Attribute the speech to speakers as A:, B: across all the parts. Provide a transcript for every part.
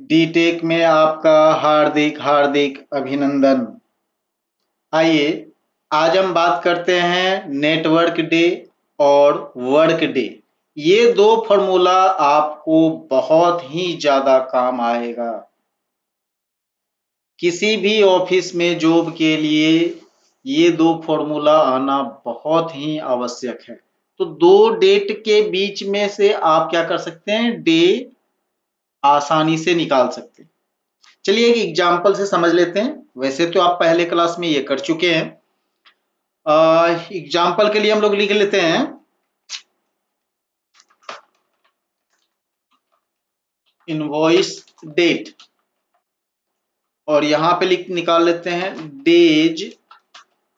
A: डीटेक में आपका हार्दिक हार्दिक अभिनंदन। आइए आज हम बात करते हैं नेटवर्क डे और वर्क डे। ये दो फॉर्मूला आपको बहुत ही ज़्यादा काम आएगा। किसी भी ऑफिस में जॉब के लिए ये दो फॉर्मूला आना बहुत ही आवश्यक है। तो दो डेट के बीच में से आप क्या कर सकते हैं, डे आसानी से निकाल सकते हैं। चलिए एक एग्जाम्पल से समझ लेते हैं। वैसे तो आप पहले क्लास में ये कर चुके हैं। एग्जाम्पल के लिए हम लोग लिख लेते हैं इनवॉइस डेट और यहां पे निकाल लेते हैं डेज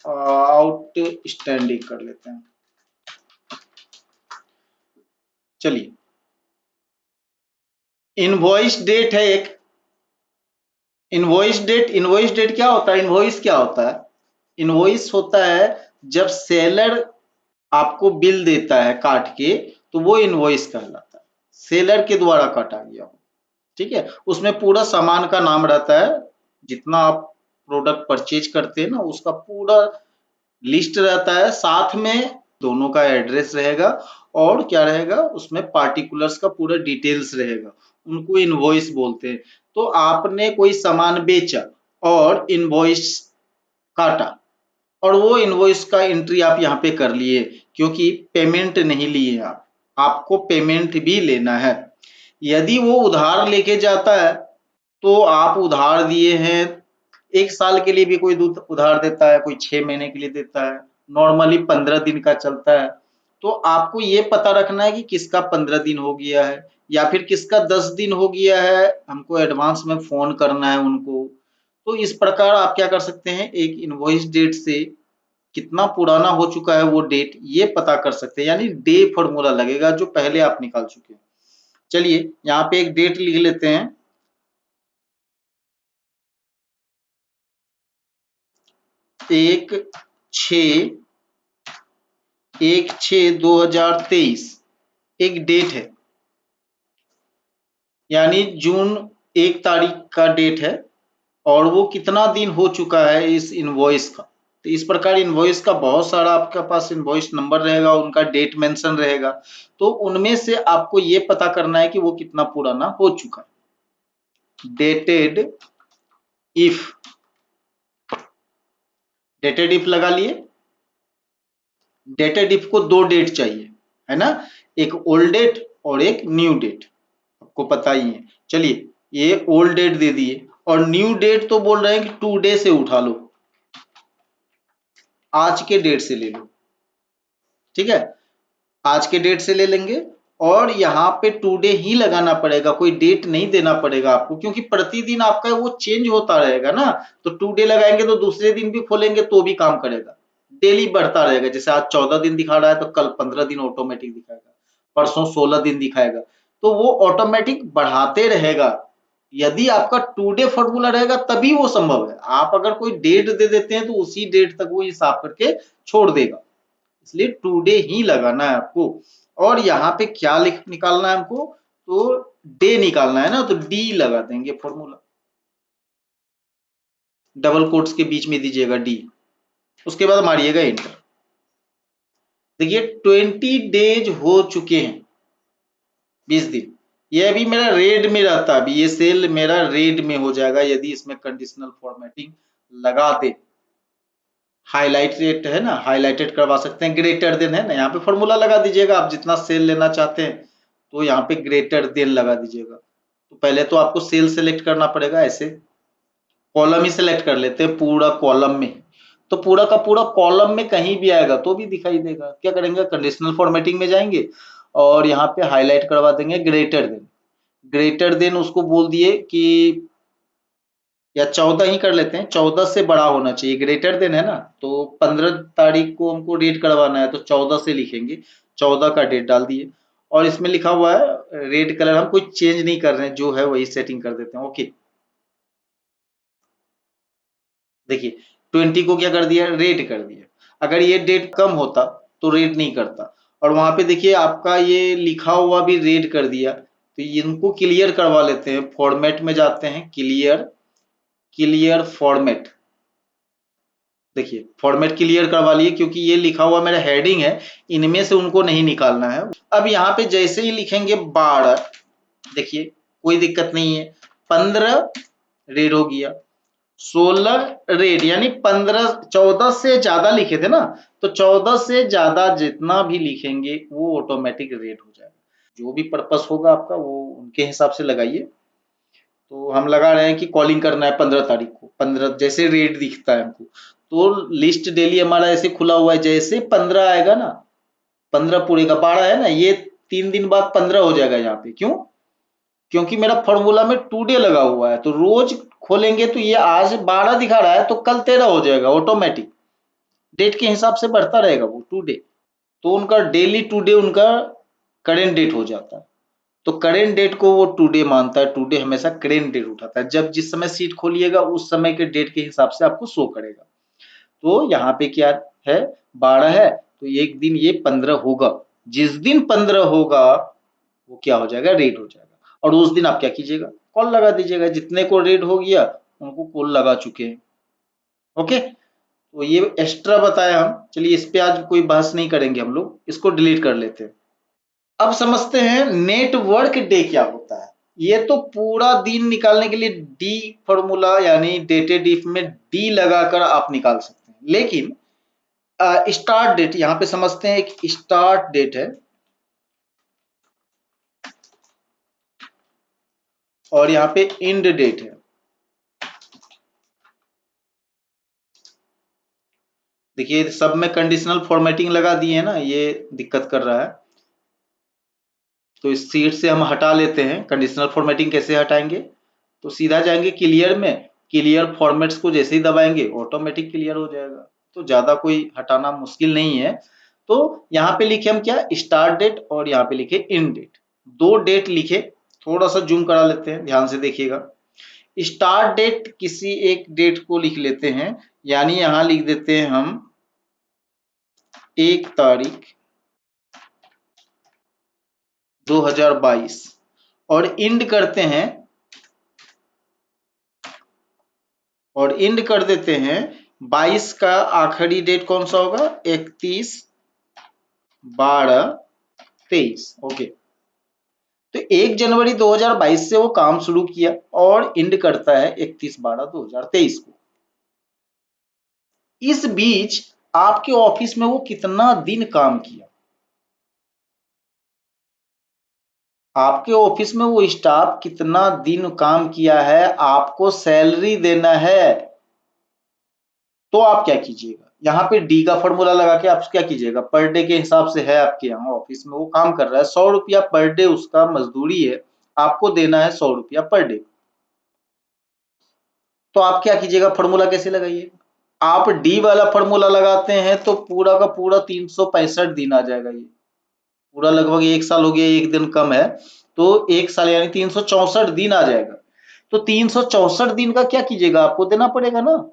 A: आउटस्टैंडिंग कर लेते हैं। चलिए इनवॉइस डेट है एक। इनवॉइस डेट क्या होता है? इनवॉइस क्या होता है? इनवॉइस होता है जब सेलर आपको बिल देता है काट के, तो वो इनवॉइस कहलाता है। सेलर के द्वारा काटा गया हो, ठीक है। उसमें पूरा सामान का नाम रहता है, जितना आप प्रोडक्ट परचेज करते हैं ना उसका पूरा लिस्ट रहता है, साथ में दोनों का एड्रेस रहेगा और क्या रहेगा उसमें पार्टिकुलर्स का पूरा डिटेल्स रहेगा। उनको इनवॉइस बोलते हैं। तो आपने कोई सामान बेचा और इनवॉइस काटा और वो इनवॉइस का एंट्री आप यहाँ पे कर लिए, क्योंकि पेमेंट नहीं लिए आप, आपको पेमेंट भी लेना है। यदि वो उधार लेके जाता है तो आप उधार दिए हैं, 1 साल के लिए भी कोई उधार देता है, कोई 6 महीने के लिए देता है, नॉर्मली 15 दिन का चलता है। तो आपको ये पता रखना है कि किसका 15 दिन हो गया है या फिर किसका 10 दिन हो गया है, हमको एडवांस में फोन करना है उनको। तो इस प्रकार आप क्या कर सकते हैं, एक इनवॉइस डेट से कितना पुराना हो चुका है वो डेट ये पता कर सकते हैं, यानी डे फॉर्मूला लगेगा जो पहले आप निकाल चुके हैं। चलिए यहाँ पे एक डेट लिख लेते हैं, 1/6/2023 एक डेट है, यानी जून 1 तारीख का डेट है। और वो कितना दिन हो चुका है इस इनवॉइस का। तो इस प्रकार इनवॉइस का बहुत सारा आपके पास इनवॉइस नंबर रहेगा, उनका डेट मेंशन रहेगा। तो उनमें से आपको ये पता करना है कि वो कितना पुराना हो चुका है। इफ डेटेड इफ लगा लिए। डेटेड इफ को दो डेट चाहिए, है ना, एक ओल्ड डेट और एक न्यू डेट, आपको पता ही है। चलिए ये ओल्ड डेट दे दिए और न्यू डेट तो बोल रहे हैं कि 2 डे से उठा लो, आज के डेट से ले लो, ठीक है। आज के डेट से ले लेंगे और यहाँ पे 2 डे ही लगाना पड़ेगा, कोई डेट नहीं देना पड़ेगा आपको, क्योंकि प्रतिदिन आपका वो चेंज होता रहेगा ना। तो 2 डे लगाएंगे तो दूसरे दिन भी खोलेंगे तो भी काम करेगा, डेली बढ़ता रहेगा। जैसे आज 14 दिन दिखा रहा है तो कल 15 दिन ऑटोमेटिक दिखाएगा, परसों 16 दिन दिखाएगा। तो वो ऑटोमेटिक बढ़ाते रहेगा। यदि आपका 2 डे फॉर्मूला रहेगा तभी वो संभव है। आप अगर कोई डेट दे देते हैं तो उसी डेट तक वो हिसाब करके छोड़ देगा, इसलिए 2 डे ही लगाना है आपको। और यहाँ पे क्या निकालना है हमको, तो डे निकालना है ना, तो डी लगा देंगे फॉर्मूला, डबल कोट्स के बीच में दीजिएगा डी, उसके बाद मारिएगा एंटर। देखिए 20 डेज हो चुके हैं, 20 दिन। ये अभी मेरा रेड में रहता है, अभी ये सेल मेरा रेड में हो जाएगा यदि इसमें कंडीशनल फॉर्मेटिंग लगा दे। हाईलाइट रेट है ना, हाईलाइटेड करवा सकते हैं, ग्रेटर देन है ना, यहाँ पे फॉर्मूला लगा दीजिएगा। आप जितना सेल लेना चाहते हैं तो यहाँ पे ग्रेटर देन लगा दीजिएगा। तो पहले तो आपको सेल सेलेक्ट करना पड़ेगा, ऐसे कॉलम ही सेलेक्ट कर लेते हैं पूरा कॉलम में। तो पूरा का पूरा कॉलम में कहीं भी आएगा तो भी दिखाई देगा। क्या करेंगे, कंडीशनल फॉर्मेटिंग में जाएंगे और यहाँ पे हाईलाइट करवा देंगे ग्रेटर देन। ग्रेटर देन उसको बोल दिए कि, या 14 ही कर लेते हैं, 14 से बड़ा होना चाहिए, ग्रेटर देन है ना। तो 15 तारीख को हमको डेट करवाना है तो 14 से लिखेंगे, 14 का डेट डाल दिए। और इसमें लिखा हुआ है रेड कलर, हम कोई चेंज नहीं कर रहे हैं, जो है वही सेटिंग कर देते हैं। ओके, देखिए 20 को क्या कर दिया, रेड कर दिया। अगर ये डेट कम होता तो रेड नहीं करता। और वहां पे देखिए आपका ये लिखा हुआ भी रेड कर दिया, तो इनको क्लियर करवा लेते हैं, फॉर्मेट में जाते हैं, क्लियर फॉर्मेट। देखिए फॉर्मेट क्लियर करवा लिए, क्योंकि ये लिखा हुआ मेरा हेडिंग है, इनमें से उनको नहीं निकालना है। अब यहाँ पे जैसे ही लिखेंगे 12, देखिए कोई दिक्कत नहीं है, 15 रेड हो गया, 16 रेड, यानी 15, 14 से ज्यादा लिखे थे ना, तो 14 से ज्यादा जितना भी लिखेंगे वो ऑटोमेटिक रेड हो जाएगा। जो भी पर्पस होगा आपका वो उनके हिसाब से लगाइए। तो हम लगा रहे हैं कि कॉलिंग करना है 15 तारीख को, 15 जैसे रेट दिखता है हमको, तो लिस्ट डेली हमारा ऐसे खुला हुआ है, जैसे 15 आएगा ना, 15 पूरे का 12 है ना, ये 3 दिन बाद 15 हो जाएगा यहाँ पे। क्यों? क्योंकि मेरा फॉर्मूला में टू डे लगा हुआ है, तो रोज खोलेंगे तो ये आज 12 दिखा रहा है तो कल 13 हो जाएगा ऑटोमेटिक, डेट के हिसाब से बढ़ता रहेगा वो टू डे। तो उनका डेली टू डे उनका करेंट डेट हो जाता है, तो करेंट डेट को वो टू डे मानता है, टू डे हमेशा करेंट डेट उठाता है, जब जिस समय सीट खोलिएगा उस समय के डेट के हिसाब से आपको शो करेगा। तो यहाँ पे क्या है, 12 है तो एक दिन ये 15 होगा, जिस दिन 15 होगा वो क्या हो जाएगा, रेड हो जाएगा। और उस दिन आप क्या कीजिएगा, कॉल लगा दीजिएगा, जितने को रेड हो गया उनको कॉल लगा चुके हैं। ओके, तो ये एक्स्ट्रा बताया हम, चलिए इस पे आज कोई बहस नहीं करेंगे, हम लोग इसको डिलीट कर लेते हैं। अब समझते हैं नेटवर्क डे क्या होता है। ये तो पूरा दिन निकालने के लिए डी फॉर्मूला, यानी डेटेड इफ में डी लगाकर आप निकाल सकते हैं, लेकिन स्टार्ट डेट यहां पे समझते हैं, एक स्टार्ट डेट है और यहाँ पे एंड डेट है। देखिए सब में कंडीशनल फॉर्मेटिंग लगा दिए है ना, ये दिक्कत कर रहा है, तो इस सीट से हम हटा लेते हैं। कंडीशनल फॉर्मेटिंग कैसे हटाएंगे, तो सीधा जाएंगे क्लियर में, क्लियर फॉर्मेट्स को जैसे ही दबाएंगे ऑटोमेटिक क्लियर हो जाएगा, तो ज्यादा कोई हटाना मुश्किल नहीं है। तो यहाँ पे लिखे हम क्या, स्टार्ट डेट, और यहाँ पे लिखे एंड डेट, दो डेट लिखे। थोड़ा सा जूम करा लेते हैं, ध्यान से देखिएगा। स्टार्ट डेट किसी एक डेट को लिख लेते हैं, यानी यहां लिख देते हैं हम 1 तारीख 2022, और इंड करते हैं, और इंड कर देते हैं 22 का आखिरी डेट कौन सा होगा, 31/12/23। ओके, तो 1 जनवरी 2022 से वो काम शुरू किया और इंड करता है 31/12/2023 को। इस बीच आपके ऑफिस में वो कितना दिन काम किया, आपके ऑफिस में वो स्टाफ कितना दिन काम किया है, आपको सैलरी देना है। तो आप क्या कीजिएगा, यहाँ पे डी का फॉर्मूला लगा के आप क्या कीजिएगा, पर डे के हिसाब से है आपके यहाँ ऑफिस में वो काम कर रहा है, 100 रुपया पर डे उसका मजदूरी है, आपको देना है 100 रुपया पर डे। तो आप क्या कीजिएगा, फॉर्मूला कैसे लगाइए, आप डी वाला फॉर्मूला लगाते हैं तो पूरा का पूरा 365 दिन आ जाएगा, ये पूरा लगभग 1 साल हो गया, एक दिन कम है, तो 1 साल यानी 364 दिन आ जाएगा। तो 364 दिन का क्या कीजिएगा, आपको देना पड़ेगा ना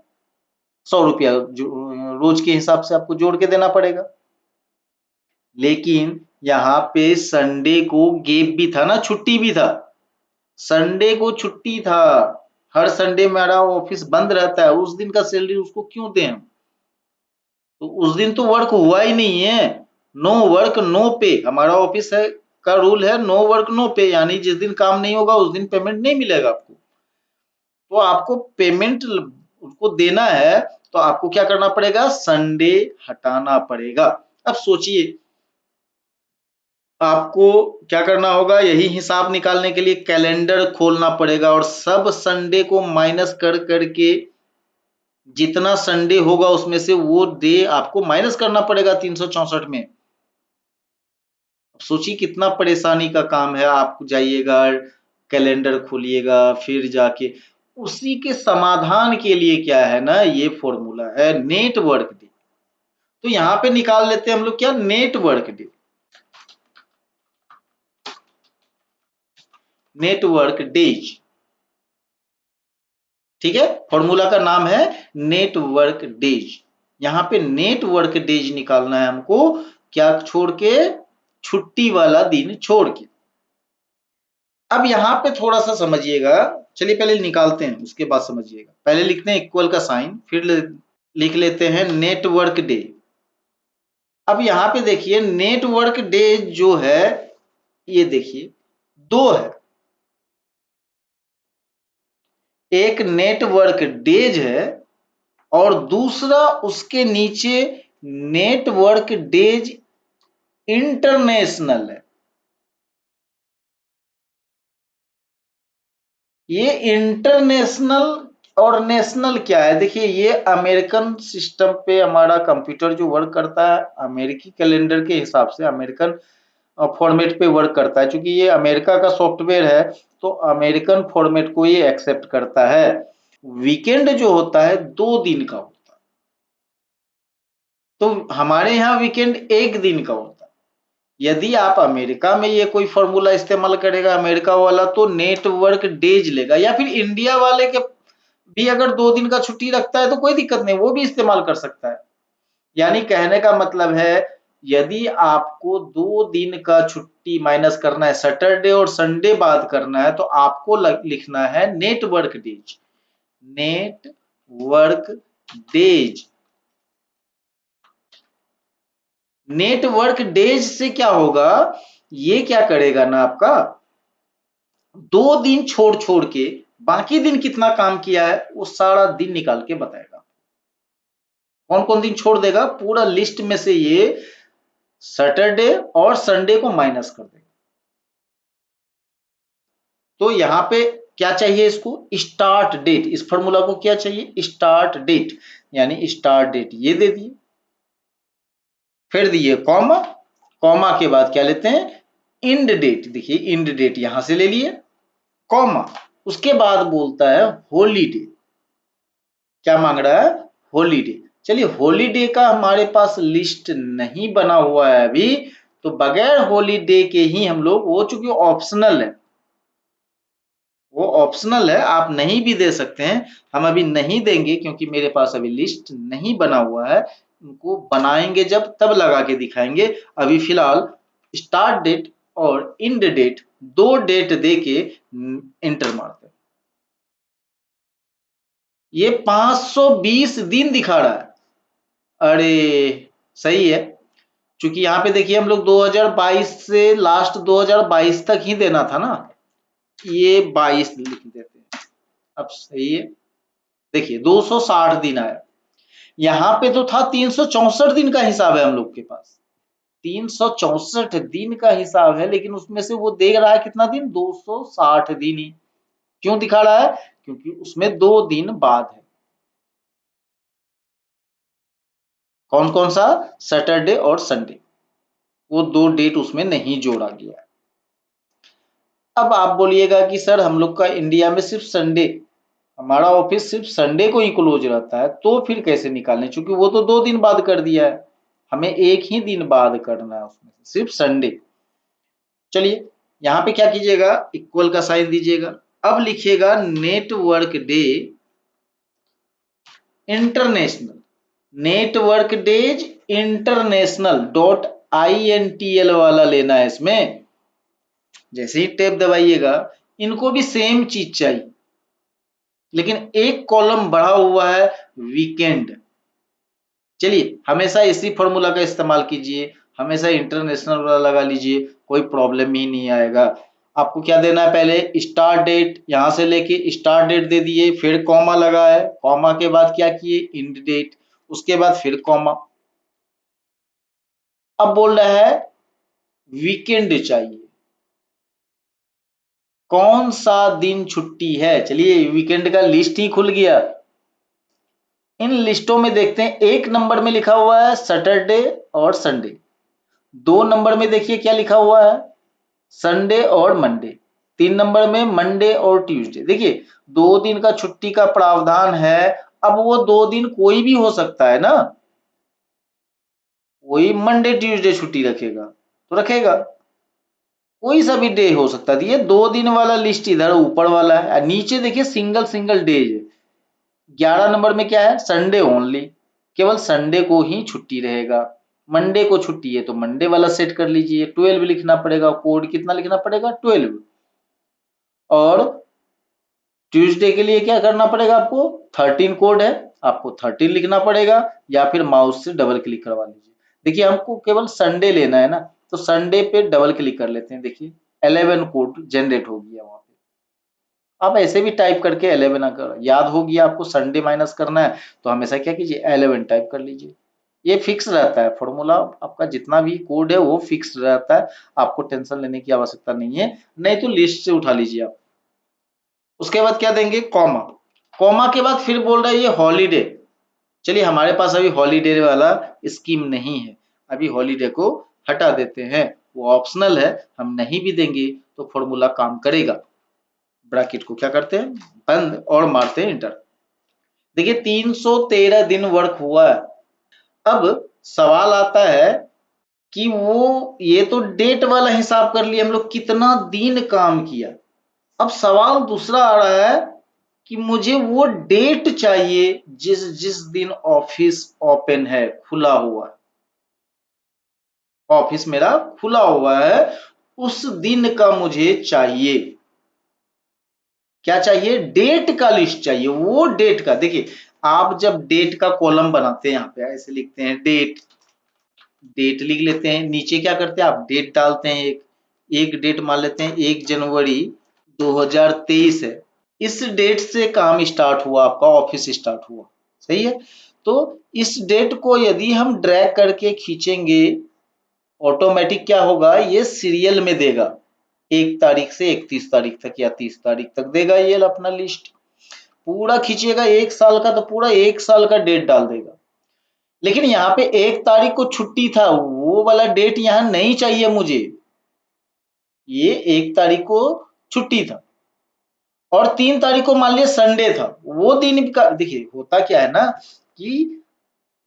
A: 100 रुपया, रोज के हिसाब से आपको जोड़ के देना पड़ेगा। लेकिन यहाँ पे संडे को गैप भी था ना, छुट्टी भी था, संडे को छुट्टी था, हर संडे मेरा ऑफिस बंद रहता है, उस दिन का सैलरी उसको क्यों दें हम? तो उस दिन तो वर्क हुआ ही नहीं है, नो वर्क नो पे, हमारा ऑफिस है का रूल है, नो वर्क नो पे, यानी जिस दिन काम नहीं होगा उस दिन पेमेंट नहीं मिलेगा आपको। तो आपको पेमेंट उनको देना है, तो आपको क्या करना पड़ेगा, संडे हटाना पड़ेगा। अब सोचिए आपको क्या करना होगा, यही हिसाब निकालने के लिए कैलेंडर खोलना पड़ेगा और सब संडे को माइनस कर करके जितना संडे होगा उसमें से वो डे आपको माइनस करना पड़ेगा 364 में। सोचिए कितना परेशानी का काम है, आप जाइएगा कैलेंडर खोलिएगा, फिर जाके उसी के समाधान के लिए क्या है ना, ये फॉर्मूला है नेटवर्क डे। तो यहाँ पे निकाल लेते हैं हम लोग क्या, नेटवर्क डे, नेटवर्क डेज, ठीक है, फॉर्मूला का नाम है नेटवर्क डेज। यहाँ पे नेटवर्क डेज निकालना है हमको, क्या छोड़ के, छुट्टी वाला दिन छोड़ के। अब यहाँ पे थोड़ा सा समझिएगा, चलिए पहले निकालते हैं उसके बाद समझिएगा। पहले लिखते हैं इक्वल का साइन, फिर लिख लेते हैं नेटवर्क डे। अब यहाँ पे देखिए नेटवर्क डे जो है, ये देखिए दो है, एक नेटवर्क डेज है और दूसरा उसके नीचे नेटवर्क डेज इंटरनेशनल है। ये इंटरनेशनल और नेशनल क्या है, देखिए ये अमेरिकन सिस्टम पे हमारा कंप्यूटर जो वर्क करता है, अमेरिकी कैलेंडर के हिसाब से अमेरिकन फॉर्मेट पे वर्क करता है। क्योंकि ये अमेरिका का सॉफ्टवेयर है तो अमेरिकन फॉर्मेट को ये एक्सेप्ट करता है। वीकेंड जो होता है 2 दिन का होता है, तो हमारे यहाँ वीकेंड 1 दिन का होता है। यदि आप अमेरिका में ये कोई फॉर्मूला इस्तेमाल करेगा अमेरिका वाला, तो नेटवर्क डेज लेगा, या फिर इंडिया वाले के भी अगर 2 दिन का छुट्टी रखता है तो कोई दिक्कत नहीं, वो भी इस्तेमाल कर सकता है। यानी कहने का मतलब है, यदि आपको 2 दिन का छुट्टी माइनस करना है, सैटरडे और संडे बात करना है, तो आपको लिखना है network days. Network days, network days से क्या होगा, ये क्या करेगा ना आपका, 2 दिन छोड़ छोड़ के बाकी दिन कितना काम किया है वो सारा दिन निकाल के बताएगा। कौन कौन दिन छोड़ देगा, पूरा लिस्ट में से ये सैटरडे और संडे को माइनस कर देगा। तो यहां पे क्या चाहिए इसको, स्टार्ट डेट। इस फॉर्मूला को क्या चाहिए, स्टार्ट डेट, यानी स्टार्ट डेट ये दे दिए, फिर दिए कॉमा, कॉमा के बाद क्या लेते हैं, इंड डेट। देखिए इंड डेट यहां से ले लिए, कॉमा, उसके बाद बोलता है हॉलीडे। क्या मांग रहा है, हॉलीडे। चलिए हॉलीडे का हमारे पास लिस्ट नहीं बना हुआ है अभी, तो बगैर हॉलीडे के ही हम लोग, वो चूंकि ऑप्शनल है, वो ऑप्शनल है, आप नहीं भी दे सकते हैं, हम अभी नहीं देंगे क्योंकि मेरे पास अभी लिस्ट नहीं बना हुआ है। उनको बनाएंगे जब तब लगा के दिखाएंगे। अभी फिलहाल स्टार्ट डेट और इंड डेट 2 डेट दे के इंटर मारते हैं। ये 520 दिन दिखा रहा है। अरे सही है, क्योंकि यहाँ पे देखिए हम लोग 2022 से लास्ट 2022 तक ही देना था ना, ये 22 लिख देते हैं। अब सही है, देखिए 260 दिन आया। यहाँ पे तो था 364 दिन का हिसाब है हम लोग के पास, 364 दिन का हिसाब है, लेकिन उसमें से वो दे रहा है कितना दिन, 260 दिन ही। क्यों दिखा रहा है, क्योंकि उसमें 2 दिन बाद है। कौन कौन सा, सैटरडे और संडे, वो 2 डेट उसमें नहीं जोड़ा गया है। अब आप बोलिएगा कि सर हम लोग का इंडिया में सिर्फ संडे, हमारा ऑफिस सिर्फ संडे को ही क्लोज रहता है, तो फिर कैसे निकालें, क्योंकि वो तो 2 दिन बाद कर दिया है, हमें एक ही दिन बाद करना है उसमें सिर्फ संडे। चलिए यहाँ पे क्या कीजिएगा, इक्वल का साइन दीजिएगा। अब लिखिएगा network day international, network days international dot INTL वाला लेना है इसमें। जैसे ही टेप दबाइएगा, इनको भी सेम चीज चाहिए, लेकिन एक कॉलम बढ़ा हुआ है वीकेंड। चलिए हमेशा इसी फॉर्मूला का इस्तेमाल कीजिए, हमेशा इंटरनेशनल वाला लगा लीजिए, कोई प्रॉब्लम ही नहीं आएगा। आपको क्या देना है, पहले स्टार्ट डेट, यहां से लेके स्टार्ट डेट दे दिए, फिर कॉमा लगा है, कॉमा के बाद क्या किए, इंड डेट, उसके बाद फिर कॉमा। अब बोल रहा है वीकेंड चाहिए, कौन सा दिन छुट्टी है। चलिए वीकेंड का लिस्ट ही खुल गया। इन लिस्टों में देखते हैं, 1 नंबर में लिखा हुआ है सैटरडे और संडे, 2 नंबर में देखिए क्या लिखा हुआ है, संडे और मंडे, 3 नंबर में मंडे और ट्यूसडे। देखिए 2 दिन का छुट्टी का प्रावधान है। अब वो 2 दिन कोई भी हो सकता है ना, कोई मंडे ट्यूसडे छुट्टी रखेगा तो रखेगा, कोई सा भी डे हो सकता है। ये 2 दिन वाला लिस्ट इधर ऊपर वाला है, नीचे देखिए सिंगल सिंगल डेज है। 11 नंबर में क्या है, संडे ओनली, केवल संडे को ही छुट्टी रहेगा। मंडे को छुट्टी है तो मंडे वाला सेट कर लीजिए, 12 लिखना पड़ेगा, कोड कितना लिखना पड़ेगा, 12। और ट्यूसडे के लिए क्या करना पड़ेगा आपको, 13 कोड है, आपको 13 लिखना पड़ेगा, या फिर माउस से डबल क्लिक करवा लीजिए। देखिए हमको केवल संडे लेना है ना, तो संडे पे डबल क्लिक कर लेते हैं। देखिए 11 कोड जनरेट हो गया वहां पे। आप ऐसे भी टाइप करके 11 अगर याद हो गया आपको संडे माइनस करना है, तो हमेशा क्या कीजिए 11 टाइप कर लीजिए। ये फिक्स रहता है फॉर्मूला, आपका जितना भी कोड है वो फिक्स रहता है, आपको टेंशन लेने की आवश्यकता नहीं है, नहीं तो लिस्ट से उठा लीजिए आप। उसके बाद क्या देंगे, कॉमा। कॉमा के बाद फिर बोल रहा है ये हॉलीडे। चलिए हमारे पास अभी हॉलीडे वाला स्कीम नहीं है, अभी हॉलीडे को हटा देते हैं, वो ऑप्शनल है, हम नहीं भी देंगे तो फॉर्मूला काम करेगा। ब्रैकेट को क्या करते हैं, बंद, और मारते हैं इंटर। देखिए 313 दिन वर्क हुआ है। अब सवाल आता है कि वो ये तो डेट वाला हिसाब कर लिया हम लोग, कितना दिन काम किया। अब सवाल दूसरा आ रहा है कि मुझे वो डेट चाहिए जिस जिस दिन ऑफिस ओपन है, खुला हुआ है, ऑफिस मेरा खुला हुआ है, उस दिन का मुझे चाहिए। क्या चाहिए, डेट का लिस्ट चाहिए, वो डेट का। देखिए आप जब डेट का कॉलम बनाते हैं, यहाँ पे ऐसे लिखते हैं डेट, डेट लिख लेते हैं, नीचे क्या करते हैं आप डेट डालते हैं, एक डेट मान लेते हैं 1 जनवरी 2023 है, इस डेट से काम स्टार्ट हुआ, आपका ऑफिस स्टार्ट हुआ, सही है। तो इस डेट को यदि हम ड्रैग करके खींचेंगे, ऑटोमेटिक क्या होगा, ये सीरियल में देगा, 1 तारीख से 31 तारीख तक या 30 तारीख तक देगा ये अपना लिस्ट। पूरा खींचेगा 1 साल का, तो पूरा 1 साल का डेट डाल देगा। लेकिन यहाँ पे 1 तारीख को छुट्टी था, वो वाला डेट यहाँ नहीं चाहिए मुझे, ये 1 तारीख को छुट्टी था और 3 तारीख को मान लिया संडे था, वो दिन का। देखिए होता क्या है ना कि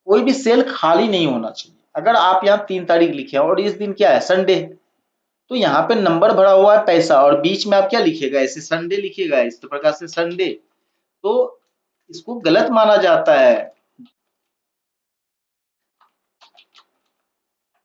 A: कोई भी सेल खाली नहीं होना चाहिए। अगर आप यहाँ 3 तारीख लिखे और इस दिन क्या है, संडे, तो यहाँ पे नंबर भरा हुआ है पैसा, और बीच में आप क्या लिखेगा, ऐसे संडे लिखिएगा, इस प्रकार से संडे, तो इसको गलत माना जाता है।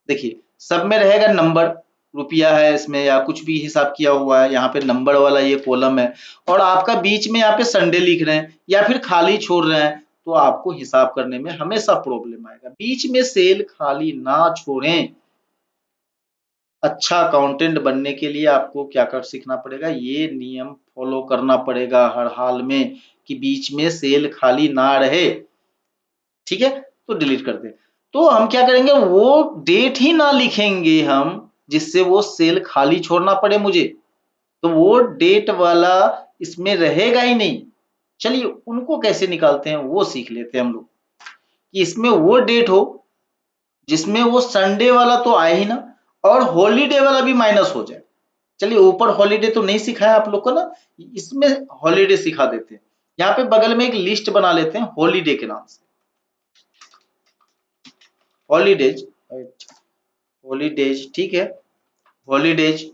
A: देखिए सब में रहेगा नंबर, रुपया है इसमें या कुछ भी हिसाब किया हुआ है, यहाँ पे नंबर वाला ये कॉलम है, और आपका बीच में यहाँ पे संडे लिख रहे हैं या फिर खाली छोड़ रहे हैं, तो आपको हिसाब करने में हमेशा प्रॉब्लम आएगा। बीच में सेल खाली ना छोड़ें। अच्छा अकाउंटेंट बनने के लिए आपको क्या कर सीखना पड़ेगा, ये नियम फॉलो करना पड़ेगा हर हाल में, कि बीच में सेल खाली ना रहे। ठीक है, तो डिलीट कर दे। तो हम क्या करेंगे, वो डेट ही ना लिखेंगे हम जिससे वो सेल खाली छोड़ना पड़े मुझे, तो वो डेट वाला इसमें रहेगा ही नहीं। चलिए उनको कैसे निकालते हैं वो सीख लेते हैं हम लोग, कि इसमें वो डेट हो जिसमें वो संडे वाला तो आए ही ना, और हॉलीडे वाला भी माइनस हो जाए। चलिए ऊपर हॉलीडे तो नहीं सिखाया आप लोग को ना, इसमें हॉलीडे सिखा देते हैं। यहाँ पे बगल में एक लिस्ट बना लेते हैं हॉलीडे के नाम से, हॉलीडेज, हॉलीडेज, ठीक है, हॉलीडेज।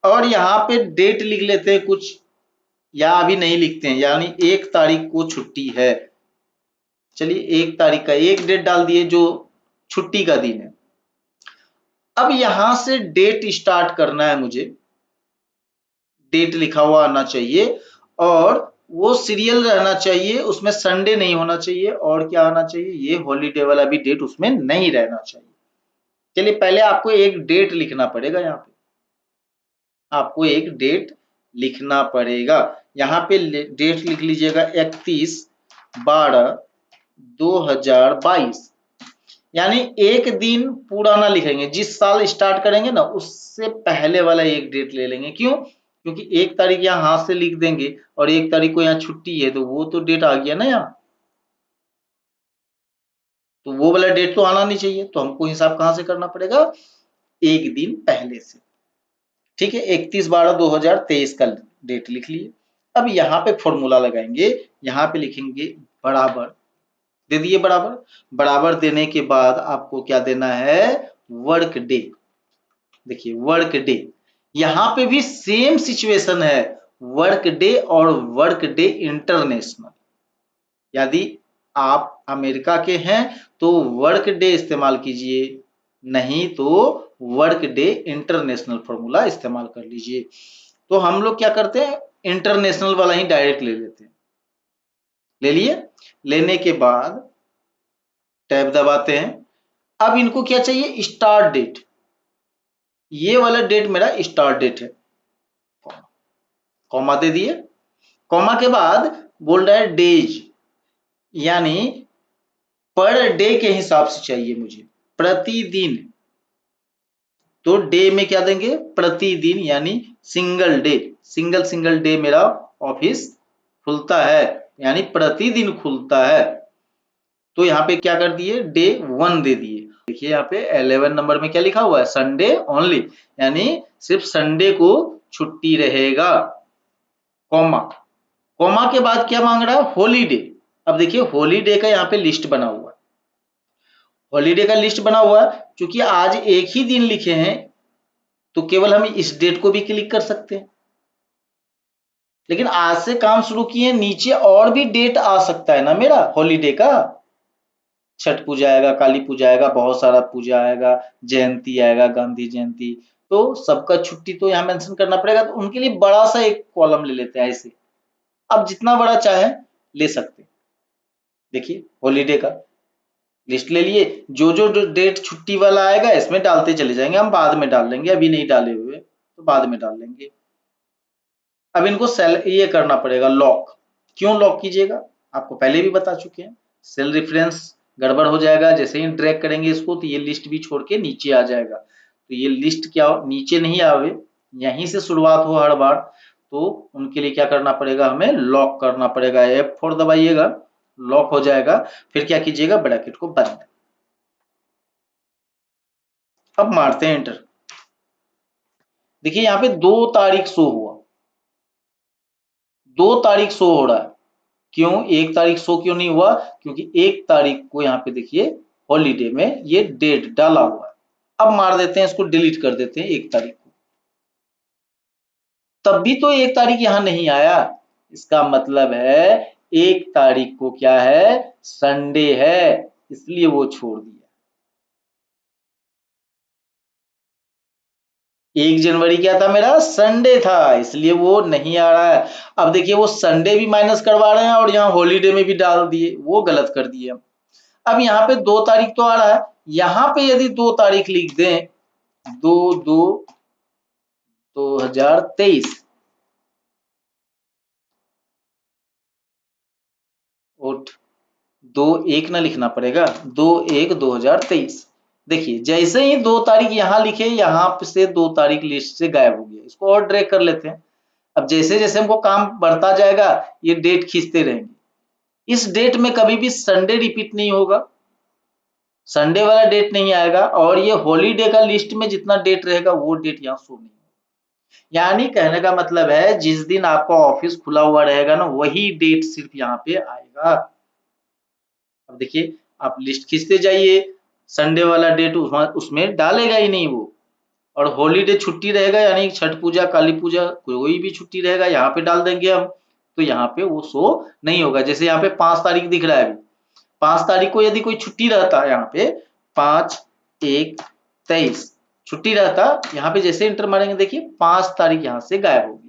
A: और यहाँ पे डेट लिख लेते हैं कुछ, या अभी नहीं लिखते हैं, यानी 1 तारीख को छुट्टी है। चलिए 1 तारीख का एक डेट डाल दिए जो छुट्टी का दिन है। अब यहां से डेट स्टार्ट करना है मुझे, डेट लिखा हुआ आना चाहिए, और वो सीरियल रहना चाहिए, उसमें संडे नहीं होना चाहिए, और क्या आना चाहिए, ये हॉलीडे वाला भी डेट उसमें नहीं रहना चाहिए। चलिए पहले आपको एक डेट लिखना पड़ेगा, यहाँ पे आपको एक डेट लिखना पड़ेगा। यहाँ पे डेट लिख लीजिएगा 31/12/2022, यानी एक दिन पुराना लिखेंगे, जिस साल स्टार्ट करेंगे ना उससे पहले वाला एक डेट ले लेंगे। क्यों, क्योंकि 1 तारीख यहाँ हाथ से लिख देंगे और 1 तारीख को यहाँ छुट्टी है, तो वो तो डेट आ गया ना यहाँ, तो वो वाला डेट तो आना नहीं चाहिए, तो हमको हिसाब कहाँ से करना पड़ेगा, एक दिन पहले से। ठीक है, 31/12/2023 का डेट लिख लिए। अब यहाँ पे फॉर्मूला लगाएंगे, यहाँ पे लिखेंगे बराबर, दे दिए बराबर। बराबर देने के बाद आपको क्या देना है, वर्क डे। देखिए वर्क डे, यहाँ पे भी सेम सिचुएशन है, वर्क डे और वर्क डे इंटरनेशनल। यदि आप अमेरिका के हैं तो वर्क डे इस्तेमाल कीजिए, नहीं तो वर्क डे इंटरनेशनल फॉर्मूला इस्तेमाल कर लीजिए। तो हम लोग क्या करते हैं, इंटरनेशनल वाला ही डायरेक्ट ले लेते हैं। ले लिए, लेने के बाद टैब दबाते हैं। अब इनको क्या चाहिए, स्टार्ट डेट। ये वाला डेट मेरा स्टार्ट डेट है, कॉमा दे दिए। कॉमा के बाद बोल रहा है डेज, यानी पर डे के हिसाब से चाहिए मुझे, प्रतिदिन। तो डे में क्या देंगे, प्रतिदिन, यानी single day. Single single day मेरा ऑफिस खुलता है, यानी प्रतिदिन खुलता है। तो यहाँ पे क्या कर दिए, डे 1 दे दिए। देखिए यहाँ पे 11 नंबर में क्या लिखा हुआ है, संडे ओनली, यानी सिर्फ संडे को छुट्टी रहेगा। कॉमा, कॉमा के बाद क्या मांग रहा है, हॉलीडे। अब देखिए हॉलीडे का यहाँ पे लिस्ट बना हुआ है, हॉलीडे का लिस्ट बना हुआ है। क्योंकि आज एक ही दिन लिखे हैं तो केवल हम इस डेट को भी क्लिक कर सकते हैं। लेकिन आज से काम शुरू किए, नीचे और भी डेट आ सकता है ना मेरा हॉलीडे का। छठ पूजा आएगा, काली पूजा आएगा, बहुत सारा पूजा आएगा, जयंती आएगा, गांधी जयंती, तो सबका छुट्टी तो यहाँ मेंशन करना पड़ेगा। तो उनके लिए बड़ा सा एक कॉलम ले लेते हैं ऐसे। अब जितना बड़ा चाहे ले सकते हैं। देखिए हॉलीडे का लिस्ट ले लिए, जो डेट छुट्टी वाला आएगा इसमें डालते चले जाएंगे, हम बाद में डाल लेंगे, अभी नहीं डाले हुए तो बाद में डाल लेंगे। अब इनको सेल ये करना पड़ेगा लॉक। क्यों लॉक कीजिएगा, आपको पहले भी बता चुके हैं, सेल रेफरेंस गड़बड़ हो जाएगा। जैसे ही ड्रैग करेंगे इसको तो ये लिस्ट भी छोड़ के नीचे आ जाएगा। तो ये लिस्ट क्या नीचे नहीं आवे, यहीं से शुरुआत हो हर बार, तो उनके लिए क्या करना पड़ेगा, हमें लॉक करना पड़ेगा। F4 दबाइएगा, लॉक हो जाएगा। फिर क्या कीजिएगा, ब्रैकेट को बंद। अब मारते हैं एंटर। देखिए यहाँ पे 2 तारीख शो हुआ, 2 तारीख शो हो रहा है। क्यों 1 तारीख शो क्यों नहीं हुआ, क्योंकि 1 तारीख को यहाँ पे देखिए हॉलीडे में ये डेट डाला हुआ है। अब मार देते हैं इसको, डिलीट कर देते हैं 1 तारीख को। तब भी तो 1 तारीख यहाँ नहीं आया, इसका मतलब है 1 तारीख को क्या है, संडे है, इसलिए वो छोड़ दिया। 1 जनवरी क्या था मेरा, संडे था, इसलिए वो नहीं आ रहा है। अब देखिए वो संडे भी माइनस करवा रहे हैं और यहाँ हॉलीडे में भी डाल दिए, वो गलत कर दिए हम। अब यहाँ पे 2 तारीख तो आ रहा है, यहाँ पे यदि 2 तारीख लिख दें, 2/2/2023, और 2/1 ना लिखना पड़ेगा, 2/1/2023। देखिए जैसे ही 2 तारीख यहाँ लिखे, यहाँ से 2 तारीख लिस्ट से गायब हो गया। इसको और ड्रैग कर लेते हैं। अब जैसे जैसे हमको काम बढ़ता जाएगा, ये डेट खींचते रहेंगे। इस डेट में कभी भी संडे रिपीट नहीं होगा, संडे वाला डेट नहीं आएगा, और ये हॉलीडे का लिस्ट में जितना डेट रहेगा वो डेट यहाँ शो नहीं होगा। यानी कहने का मतलब है जिस दिन आपका ऑफिस खुला हुआ रहेगा ना, वही डेट सिर्फ यहाँ पे आएगा। अब देखिए आप लिस्ट खींचते जाइए, संडे वाला डेट उसमें डालेगा ही नहीं वो, और हॉलीडे छुट्टी रहेगा, यानी छठ पूजा, काली पूजा, कोई भी छुट्टी रहेगा यहाँ पे डाल देंगे हम, तो यहाँ पे वो शो नहीं होगा। जैसे यहाँ पे 5 तारीख दिख रहा है, अभी 5 तारीख को यदि कोई छुट्टी रहता है, यहाँ पे 5/1/23 छुट्टी रहता, यहाँ पे जैसे इंटर मारेंगे देखिए 5 तारीख यहाँ से गायब हो गया।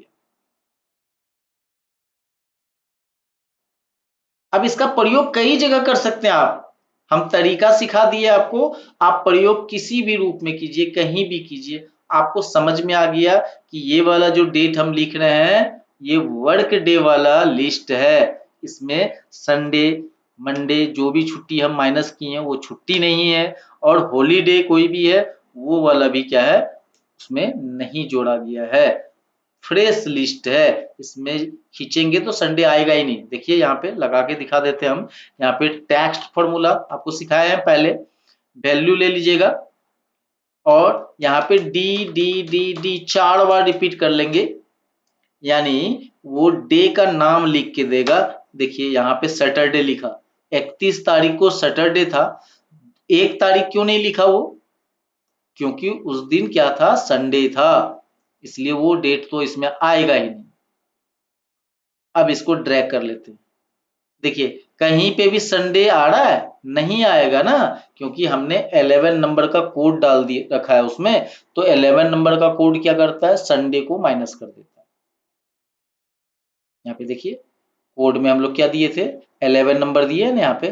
A: अब इसका प्रयोग कई जगह कर सकते हैं आप, हम तरीका सिखा दिए आपको, आप प्रयोग किसी भी रूप में कीजिए, कहीं भी कीजिए। आपको समझ में आ गया कि ये वाला जो डेट हम लिख रहे हैं, ये वर्क डे वाला लिस्ट है। इसमें संडे, मंडे जो भी छुट्टी हम माइनस किए हैं वो छुट्टी नहीं है, और हॉलीडे कोई भी है वो वाला भी क्या है, उसमें नहीं जोड़ा गया है। फ्रेश लिस्ट है, इसमें खींचेंगे तो संडे आएगा ही नहीं। देखिए यहाँ पे लगा के दिखा देते हैं हम। यहाँ पे टेक्स्ट फॉर्मूला आपको सिखाया है पहले, वैल्यू ले लीजिएगा, और यहाँ पे डी डी डी डी 4 बार रिपीट कर लेंगे, यानी वो डे का नाम लिख के देगा। देखिए यहाँ पे सैटरडे लिखा, 31 तारीख को सैटरडे था। 1 तारीख क्यों नहीं लिखा वो, क्योंकि उस दिन क्या था, संडे था, इसलिए वो डेट तो इसमें आएगा ही नहीं। अब इसको ड्रैग कर लेते हैं। देखिए कहीं पे भी संडे आ रहा है, नहीं आएगा ना, क्योंकि हमने 11 नंबर का कोड डाल दिया रखा है उसमें। तो 11 नंबर का कोड क्या करता है, संडे को माइनस कर देता है। यहाँ पे देखिए कोड में हम लोग क्या दिए थे, 11 नंबर दिए है ना यहाँ पे,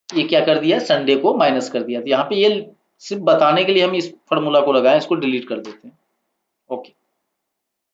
A: ये क्या कर दिया, संडे को माइनस कर दिया। तो यहाँ पे ये सिर्फ बताने के लिए हम इस फॉर्मूला को लगाए, इसको डिलीट कर देते हैं। ओके।